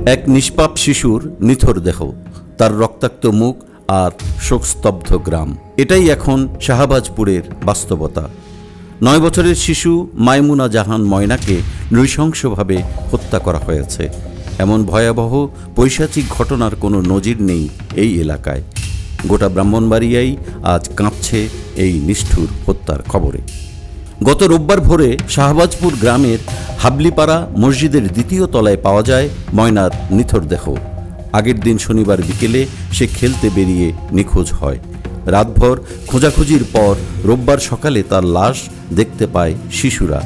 এক নিষ্পাপ শিশুর নিথর দেহ, তার রক্তাক্ত মুখ আর শোকস্তব্ধ গ্রাম, এটাই এখন শাহবাজপুরের বাস্তবতা। 9 বছরের শিশু মাইমুনা জাহান ময়নাকে নৃশংসভাবে হত্যা করা হয়েছে। এমন ভয়াবহ পৈশাচিক ঘটনার কোনো নজির নেই এই এলাকায়। গোটা ব্রাহ্মণবাড়িয়াই আজ কাঁপছে এই নিষ্ঠুর হত্যার খবরে। গত রোববার ভোরে শাহবাজপুর গ্রামের হাবলিপাড়া মসজিদের 2য় তলায় পাওয়া যায় ময়নার নিথর দেহ। আগের দিন শনিবার বিকেলে সে খেলতে বেরিয়ে নিখোঁজ হয়। রাতভর খোঁজাখুঁজির পর রোববার সকালে তার লাশ দেখতে পায় শিশুরা।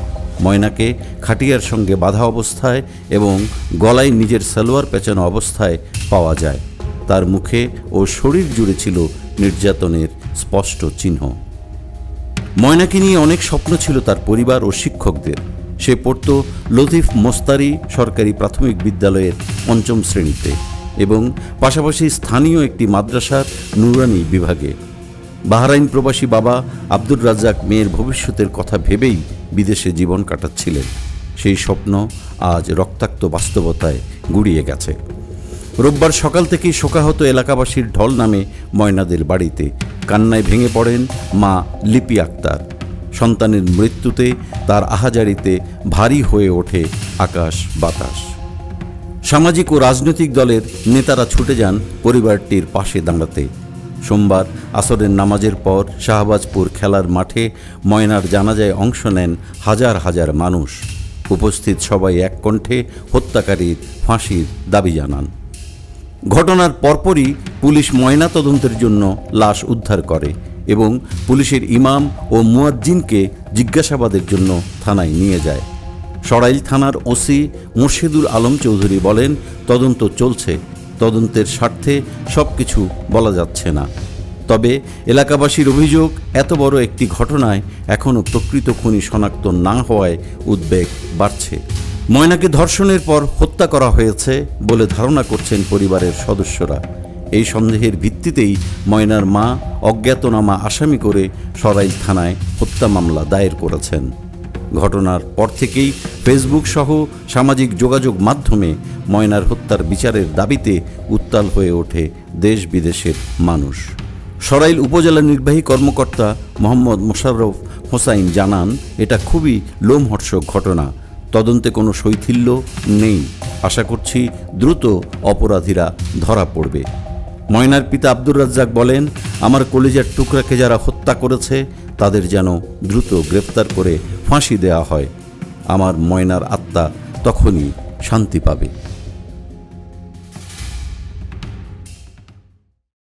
ময়নাকে খাটিয়ার সঙ্গে বাঁধা অবস্থায় এবং গলায় নিজের সালোয়ার পেঁচানো অবস্থায় পাওয়া যায়। তার মুখে ও শরীর জুড়ে ছিল নির্যাতনের স্পষ্ট চিহ্ন। ময়নাকে নিয়ে অনেক স্বপ্ন ছিল তার পরিবার ও শিক্ষকদের। সে পড়ত লতিফ মোস্তারি সরকারি প্রাথমিক বিদ্যালয়ের 5ম শ্রেণীতে এবং পাশাপাশি স্থানীয় একটি মাদ্রাসার নুরানি বিভাগে। বাহরাইন প্রবাসী বাবা আব্দুর রাজ্জাক মেয়ের ভবিষ্যতের কথা ভেবেই বিদেশে জীবন কাটাচ্ছিলেন। সেই স্বপ্ন আজ রক্তাক্ত বাস্তবতায় গুড়িয়ে গেছে। রোববার সকাল থেকেই শোকাহত এলাকাবাসীর ঢল নামে ময়নাদের বাড়িতে। কান্নায় ভেঙে পড়েন মা লিপি আক্তার। সন্তানের মৃত্যুতে তার আহাজারিতে ভারী হয়ে ওঠে আকাশ বাতাস। সামাজিক ও রাজনৈতিক দলের নেতারা ছুটে যান পরিবারটির পাশে দাঁড়াতে। সোমবার আসরের নামাজের পর শাহবাজপুর খেলার মাঠে ময়নার জানাজায় অংশ নেন হাজার হাজার মানুষ। উপস্থিত সবাই এক কণ্ঠে হত্যাকারীর ফাঁসির দাবি জানান। ঘটনার পরপরই পুলিশ ময়না তদন্তের জন্য লাশ উদ্ধার করে এবং পুলিশের ইমাম ও মুয়াজ্জিনকে জিজ্ঞাসাবাদের জন্য থানায় নিয়ে যায়। সরাইল থানার ওসি মুর্শিদুল আলম চৌধুরী বলেন, তদন্ত চলছে, তদন্তের স্বার্থে সব কিছু বলা যাচ্ছে না। তবে এলাকাবাসীর অভিযোগ, এত বড় একটি ঘটনায় এখনও প্রকৃত খুনি শনাক্ত না হওয়ায় উদ্বেগ বাড়ছে। ময়নাকে ধর্ষণের পর হত্যা করা হয়েছে বলে ধারণা করছেন পরিবারের সদস্যরা। এই সন্দেহের ভিত্তিতেই ময়নার মা অজ্ঞাতনামা আসামি করে সরাইল থানায় হত্যা মামলা দায়ের করেছেন। ঘটনার পর থেকেই ফেসবুক সহ সামাজিক যোগাযোগ মাধ্যমে ময়নার হত্যার বিচারের দাবিতে উত্তাল হয়ে ওঠে দেশ বিদেশের মানুষ। সরাইল উপজেলা নির্বাহী কর্মকর্তা মোহাম্মদ মোশাররফ হোসাইন জানান, এটা খুবই লোমহর্ষক ঘটনা। তদন্তে কোনো শৈথিল্য নেই। আশা করছি দ্রুত অপরাধীরা ধরা পড়বে। ময়নার পিতা আব্দুর রাজ্জাক বলেন, আমার কলিজার টুকরাকে যারা হত্যা করেছে তাদের যেন দ্রুত গ্রেফতার করে ফাঁসি দেওয়া হয়। আমার ময়নার আত্মা তখনই শান্তি পাবে।